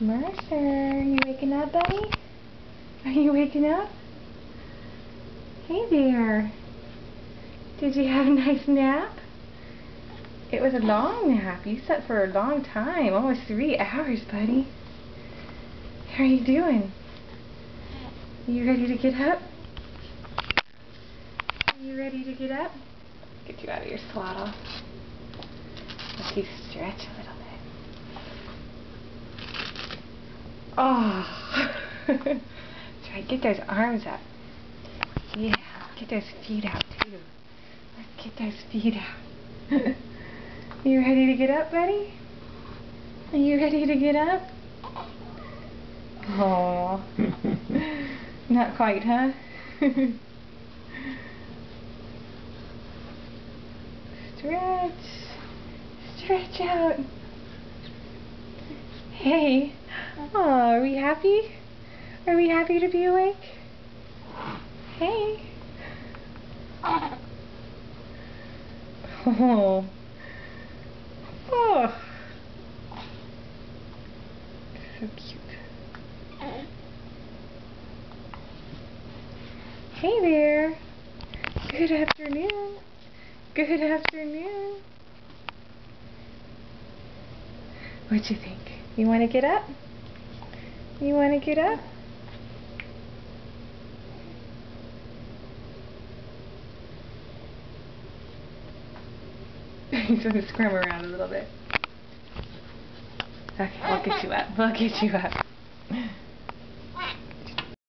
Mercer, are you waking up, buddy? Are you waking up? Hey there. Did you have a nice nap? It was a long nap. You slept for a long time. Almost 3 hours, buddy. How are you doing? You ready to get up? Are you ready to get up? Get you out of your swaddle. Let you stretch a little bit. Oh. Try to get those arms up. Yeah. Get those feet out too. Let's get those feet out. You ready to get up, buddy? Are you ready to get up? Oh. Not quite, huh? Stretch. Stretch out. Hey. Oh, are we happy? Are we happy to be awake? Hey. Oh. Oh. So cute. Hey there. Good afternoon. Good afternoon. What'd you think? You want to get up? You want to get up? He's going to squirm around a little bit. Okay, we'll get you up. We'll get you up.